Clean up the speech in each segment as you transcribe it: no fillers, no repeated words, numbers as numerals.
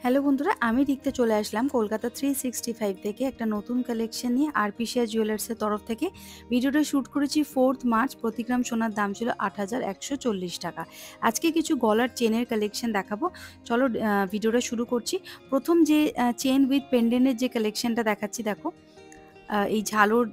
Hello বন্ধুরা, আমি দেখতে চলে আসলাম কলকাতা 365 থেকে একটা নতুন কালেকশন নিয়ে আরপিসিয়া জুয়েলার্সের তরফ থেকে। ভিডিওটা শ্যুট করেছি 4th মার্চ। প্রতি গ্রাম সোনার দাম ছিল ৮,১৪০ টাকা। আজকে কিছু গলার চেনের কালেকশন দেখাবো। চলো ভিডিওটা শুরু করছি। প্রথম যে চেন উইথ পেন্ডেন্টের যে কালেকশনটা দেখাচ্ছি দেখো, এই ঝালোর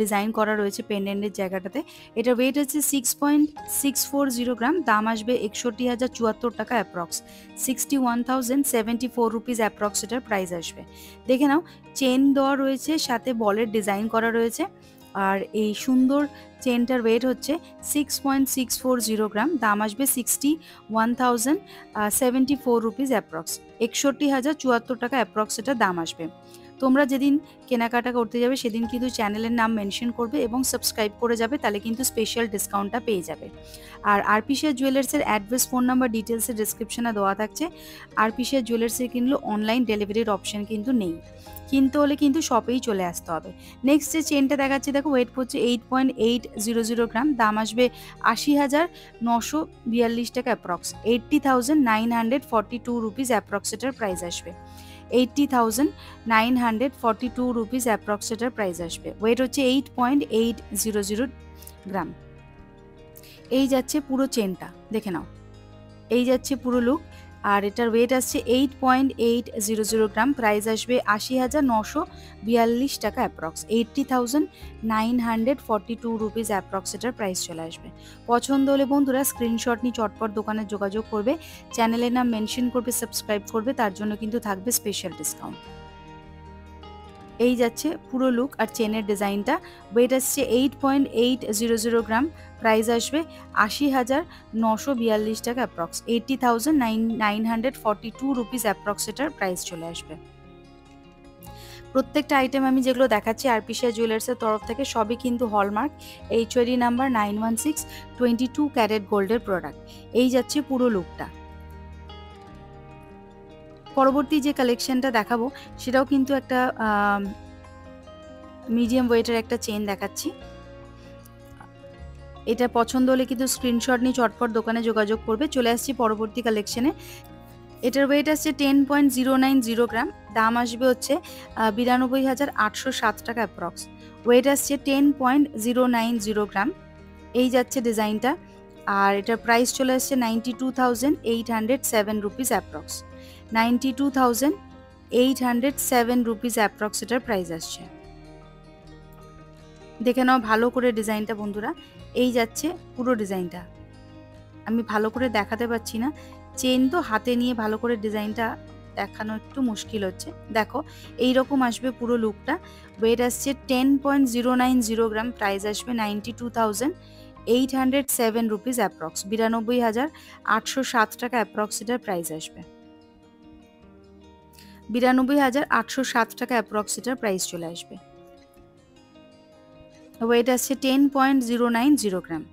ডিজাইন করা রয়েছে পেন্ডেন্টের জায়গাটাতে। এটা ওয়েট আছে 6.640 গ্রাম, দাম আসবে ৬১,০৭৪ টাকা অ্যাপ্রক্স, 61,074 রুপিস অ্যাপ্রক্স এটার প্রাইস আসবে। দেখে নাও, চেন দেওয়া রয়েছে, সাথে বলের ডিজাইন করা রয়েছে। আর এই সুন্দর চেনটার ওয়েট হচ্ছে 6.640 গ্রাম, দাম আসবে 61,074 রুপিস অ্যাপ্রক্স, ৬১,০৭৪ টাকা অ্যাপ্রক্স এটার দাম আসবে। তোমরা যেদিন কেনাকাটা করতে যাবে সেদিন কিন্তু চ্যানেলের নাম মেনশন করবে এবং সাবস্ক্রাইব করে যাবে, তাহলে কিন্তু স্পেশাল ডিসকাউন্টটা পেয়ে যাবে। আর আরপিসিয়া জুয়েলার্সের অ্যাড্রেস, ফোন নাম্বার, ডিটেলসের ডিসক্রিপশনে দেওয়া থাকছে। আরপিসিয়া জুয়েলার্সে কিনলে অনলাইন ডেলিভারির অপশন কিন্তু নেই, কিনতে হলে কিন্তু শপেই চলে আসতে হবে। নেক্সট যে চেনটা দেখাচ্ছি দেখো, ওয়েট করছে 8.800 গ্রাম, দাম আসবে ৮০,৯৪২ টাকা অ্যাপ্রক্স, 80,942 রুপিস অ্যাপ্রক্স এটার প্রাইস আসবে, 80,942 রুপিস অ্যাপ্রক্স এটার প্রাইস আসবে। ওয়েট হচ্ছে 8.800 গ্রাম। এই যাচ্ছে পুরো চেনটা, দেখে নাও, এই যাচ্ছে পুরো লুক। আর এটার ওয়েট আসছে 8.800 গ্রাম, প্রাইস আসবে ৮০,৯৪২ টাকা অ্যাপ্রক্স, 80,942 রুপিস অ্যাপ্রক্স এটার প্রাইস চলে আসবে। পছন্দ হলে বন্ধুরা স্ক্রিনশট নিয়ে চটপট দোকানে যোগাযোগ করবে, চ্যানেলের নাম মেনশন করবে, সাবস্ক্রাইব করবে, তার জন্য কিন্তু থাকবে স্পেশাল ডিসকাউন্ট। এই যাচ্ছে পুরো লুক আর চেনের ডিজাইনটা। ওয়েট আসছে 8.800 গ্রাম, প্রাইস আসবে ৮০,৯৪২ টাকা অ্যাপ্রক্স, 80,942 রুপিস অ্যাপ্রক্স এটার প্রাইস চলে আসবে। প্রত্যেকটা আইটেম আমি যেগুলো দেখাচ্ছি আরপিসিয়া জুয়েলার্সের তরফ থেকে সবই কিন্তু হলমার্ক, HOD নাম্বার 916, 22 ক্যারেট গোল্ডের প্রোডাক্ট। এই যাচ্ছে পুরো লুকটা। পরবর্তী যে কালেকশনটা দেখাবো সেটাও কিন্তু একটা মিডিয়াম ওয়েটের একটা চেন দেখাচ্ছি। এটা পছন্দ হলে কিন্তু স্ক্রিনশট নিয়ে চটপট দোকানে যোগাযোগ করবে। চলে আসছি পরবর্তী কালেকশনে। এটার ওয়েট আসছে 10.090 গ্রাম, দাম আসবে হচ্ছে 92,807 টাকা অ্যাপ্রক্স, ওয়েট আসছে 10.090 গ্রাম। এই যাচ্ছে ডিজাইনটা। আর এটার প্রাইস চলে আসছে 92,807 রুপিস অ্যাপ্রক্স, 92,807 রুপিস অ্যাপ্রক্স এটার প্রাইস আসছে। দেখে নাও ভালো করে ডিজাইনটা বন্ধুরা। এই যাচ্ছে পুরো ডিজাইনটা, আমি ভালো করে দেখাতে পারছি না, চেন তো হাতে নিয়ে ভালো করে ডিজাইনটা দেখানো একটু মুশকিল হচ্ছে। দেখো এই রকম আসবে পুরো লুকটা। ওয়েট আসছে 10.090 গ্রাম, প্রাইস আসবে 92,807 রুপিস অ্যাপ্রক্স, 92,807 টাকা অ্যাপ্রক্স এটার প্রাইস আসবে, 92,807 টাকা অ্যাপ্রক্স এটার প্রাইস চলে আসবে। ওয়েট আসছে 10.090 গ্রাম।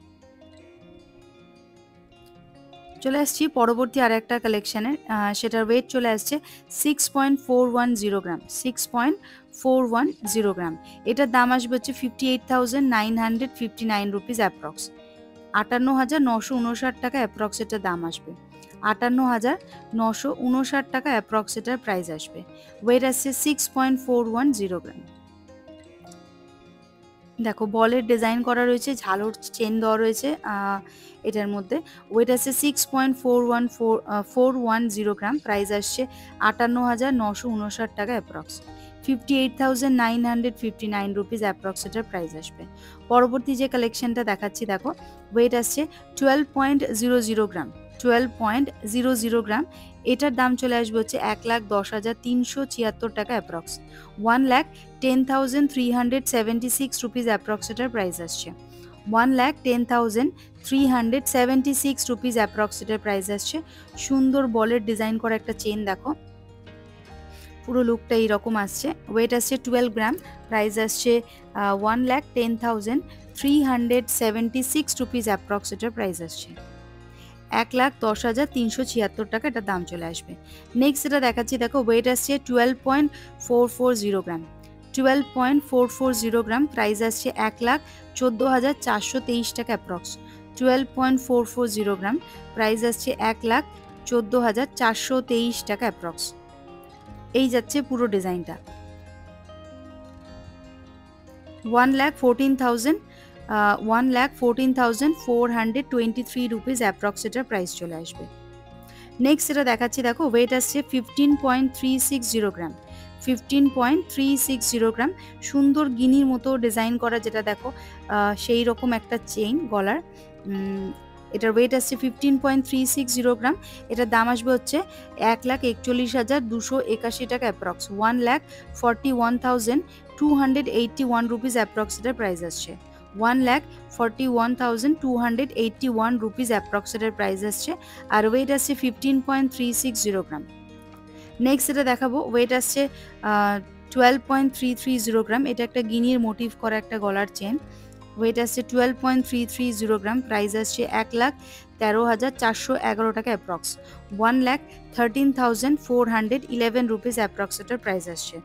চলে আসছি পরবর্তী আর একটা কালেকশানের, সেটার ওয়েট চলে আসছে 6.410 গ্রাম, 6.410 গ্রাম। এটার দাম আসবে হচ্ছে 58,959 রুপিস অ্যাপ্রক্স, 58,959 টাকা অ্যাপ্রক্স এটার দাম আসবে, 58,959 টাকা অ্যাপ্রক্স এটার প্রাইস আসবে। ওয়েট আসছে 6.410 গ্রাম। দেখো বলের ডিজাইন করা রয়েছে, ঝালোর চেন দেওয়া রয়েছে এটার মধ্যে। ওয়েট আসছে 6.410 গ্রাম, প্রাইস আসছে 58,959 টাকা অ্যাপ্রক্স, 58,959 রুপিস অ্যাপ্রক্স এটার প্রাইস আসবে। পরবর্তী যে কালেকশনটা দেখাচ্ছি দেখো, ওয়েট আসছে 12.00 গ্রাম, 12.00 গ্রাম। এটার দাম চলে আসবে হচ্ছে 1,10,376 টাকা অ্যাপ্রক্স, 1,10,376 রুপিস অ্যাপ্রক্স এটার প্রাইস আসছে, 1,10,376 রুপিস অ্যাপ্রক্স এটার প্রাইস আসছে। সুন্দর বলের ডিজাইন করা একটা চেন দেখো, পুরো লুকটা এইরকম আসছে। ওয়েট আসছে 12 গ্রাম, প্রাইস আসছে 1,10,376 রুপিস অ্যাপ্রক্স এটার প্রাইস আসছে, 1,10,376 টাকা এটার দাম চলে আসবে। নেক্সট যেটা দেখাচ্ছি দেখো, ওয়েট আসছে 12.440 গ্রাম, 12.440 গ্রাম, প্রাইস আসছে 1,14,423 টাকা অ্যাপ্রক্স, 12.440 গ্রাম, প্রাইস আসছে 1,14,423 টাকা অ্যাপ্রক্স। এই যাচ্ছে পুরো ডিজাইনটা। 1,14,423 রুপিস অ্যাপ্রক্সিমেট প্রাইস চলে আসবে। নেক্সট এটা দেখাচ্ছি, দেখো ওয়েট আসছে 15.360 গ্রাম। 15.360 গ্রাম, সুন্দর গিনির মতো ডিজাইন করা, যেটা দেখো সেই রকম একটা চেইন গলার। এটার ওয়েট আসছে 15.360 গ্রাম। এটার দাম আসবে হচ্ছে 1,41,281 টাকা অ্যাপ্রক্স। 1,41,281 রুপিস অ্যাপ্রক্সিমেট প্রাইস আসছে। 1,41,281 রুপিস অ্যাপ্রক্সিমেট প্রাইস আসছে। আর ওয়েট আসছে 15.360 গ্রাম। নেক্সট এটা দেখাবো, ওয়েট আসছে 12.330 গ্রাম। এটা একটা গিনির মোটিভ করা একটা গলার চেন। ওয়েট আসছে 12.330 গ্রাম। প্রাইস আসছে 1,13,411 টাকা অ্যাপ্রক্স। 1,13,411 রুপিস অ্যাপ্রক্সিমেট প্রাইস আসছে।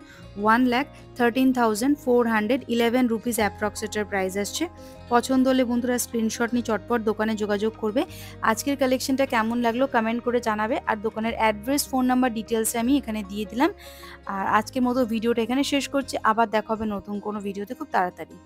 1,13,411 রুপিস অ্যাপ্রক্সিমেট প্রাইস আসছে। পছন্দ হলে বন্ধুরা স্ক্রিনশট নিয়ে চটপট দোকানে যোগাযোগ করবে। আজকের কালেকশনটা কেমন লাগলো কমেন্ট করে জানাবে। আর দোকানের অ্যাড্রেস, ফোন নাম্বার, ডিটেলসে আমি এখানে দিয়ে দিলাম। আর আজকের মতো ভিডিওটা এখানে শেষ করছি। আবার দেখা হবে নতুন কোনো ভিডিওতে খুব তাড়াতাড়ি।